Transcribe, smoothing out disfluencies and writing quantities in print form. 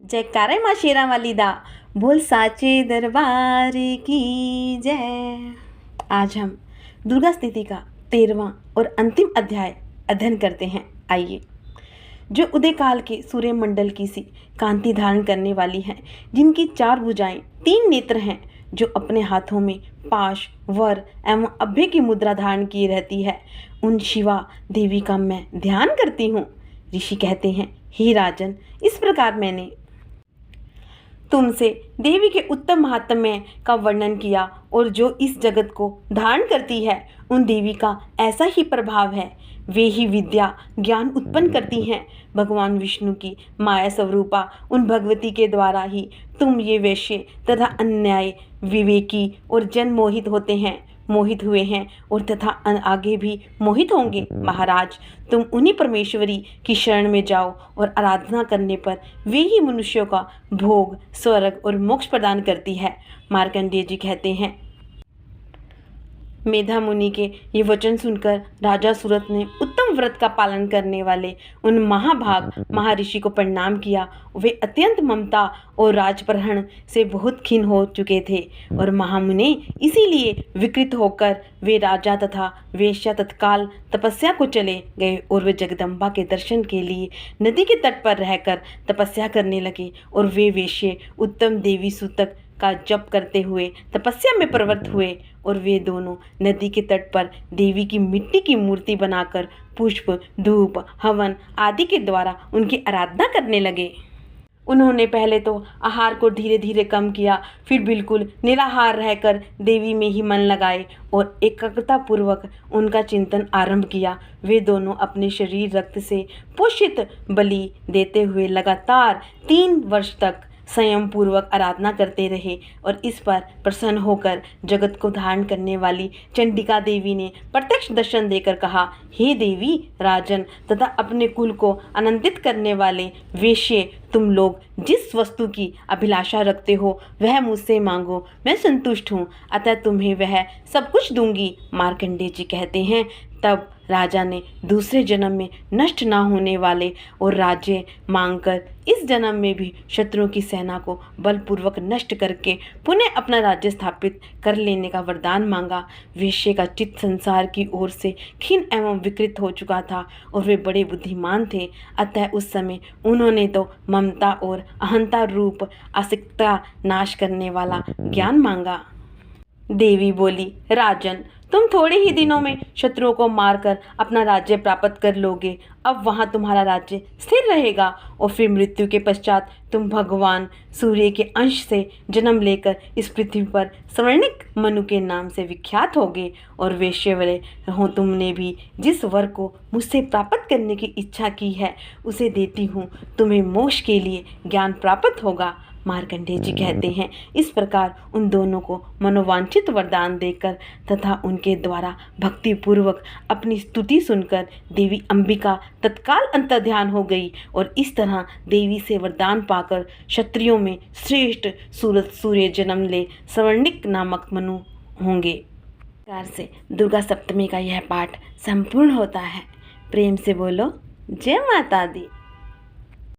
जयकारे माँ शेरा वाली दा, बोल साचे दरबार की जय। आज हम दुर्गा स्तुति का 13वां और अंतिम अध्याय अध्ययन करते हैं। आइए। जो उदय काल के सूर्य मंडल की सी कांति धारण करने वाली हैं, जिनकी 4 भुजाएं 3 नेत्र हैं, जो अपने हाथों में पाश वर एवं अभय की मुद्रा धारण किए रहती है, उन शिवा देवी का मैं ध्यान करती हूँ। ऋषि कहते हैं, हे राजन, इस प्रकार मैंने तुमसे देवी के उत्तम महात्म्य का वर्णन किया, और जो इस जगत को धारण करती है उन देवी का ऐसा ही प्रभाव है। वे ही विद्या ज्ञान उत्पन्न करती हैं। भगवान विष्णु की माया स्वरूपा उन भगवती के द्वारा ही तुम ये वैश्य तथा अन्याय विवेकी और जन मोहित हुए हैं और तथा आगे भी मोहित होंगे। महाराज, तुम उन्हीं परमेश्वरी की शरण में जाओ, और आराधना करने पर वे ही मनुष्यों का भोग स्वर्ग और मोक्ष प्रदान करती है। मार्कंडेय जी कहते हैं, मेधा मुनि के ये वचन सुनकर राजा सूरत ने उत्तम व्रत का पालन करने वाले उन महाभाग महर्षि को प्रणाम किया। वे अत्यंत ममता और राजप्रहण से बहुत खिन्न हो चुके थे, और महामुनि इसीलिए विकृत होकर वे राजा तथा वेश्या तत्काल तपस्या को चले गए, और वे जगदम्बा के दर्शन के लिए नदी के तट पर रहकर तपस्या करने लगे। और वे वेश्ये उत्तम देवी सूतक का जप करते हुए तपस्या में प्रवृत्त हुए, और वे दोनों नदी के तट पर देवी की मिट्टी की मूर्ति बनाकर पुष्प धूप हवन आदि के द्वारा उनकी आराधना करने लगे। उन्होंने पहले तो आहार को धीरे धीरे कम किया, फिर बिल्कुल निराहार रहकर देवी में ही मन लगाए और एकाग्रता पूर्वक उनका चिंतन आरंभ किया। वे दोनों अपने शरीर रक्त से पोषित बलि देते हुए लगातार 3 वर्ष तक संयम पूर्वक आराधना करते रहे, और इस पर प्रसन्न होकर जगत को धारण करने वाली चंडिका देवी ने प्रत्यक्ष दर्शन देकर कहा, हे देवी राजन तथा अपने कुल को आनंदित करने वाले वेश्ये, तुम लोग जिस वस्तु की अभिलाषा रखते हो वह मुझसे मांगो, मैं संतुष्ट हूँ, अतः तुम्हें वह सब कुछ दूंगी। मार्कंडेय जी कहते हैं, तब राजा ने दूसरे जन्म में नष्ट न होने वाले और राज्य मांगकर इस जन्म में भी शत्रुओं की सेना को बलपूर्वक नष्ट करके पुनः अपना राज्य स्थापित कर लेने का वरदान मांगा। वेश्ये का चित्त संसार की ओर से खिन्न एवं विकृत हो चुका था, और वे बड़े बुद्धिमान थे, अतः उस समय उन्होंने तो ममता और अहंता रूप आसक्तिता नाश करने वाला ज्ञान मांगा। देवी बोली, राजन, तुम थोड़े ही दिनों में शत्रुओं को मारकर अपना राज्य प्राप्त कर लोगे। अब वहां तुम्हारा राज्य स्थिर रहेगा, और फिर मृत्यु के पश्चात तुम भगवान सूर्य के अंश से जन्म लेकर इस पृथ्वी पर स्वर्णिक मनु के नाम से विख्यात होगे। और वेश्यवरे हो, तुमने भी जिस वर को मुझसे प्राप्त करने की इच्छा की है उसे देती हूँ, तुम्हें मोक्ष के लिए ज्ञान प्राप्त होगा। मार्कंडेय जी कहते हैं, इस प्रकार उन दोनों को मनोवांछित वरदान देकर तथा उनके द्वारा भक्ति पूर्वक अपनी स्तुति सुनकर देवी अंबिका तत्काल अंतर्ध्यान हो गई, और इस तरह देवी से वरदान पाकर क्षत्रियों में श्रेष्ठ सूर्य जन्म ले स्वर्णिक नामक मनु होंगे। इस प्रकार से दुर्गा सप्तमी का यह पाठ संपूर्ण होता है। प्रेम से बोलो, जय माता दी।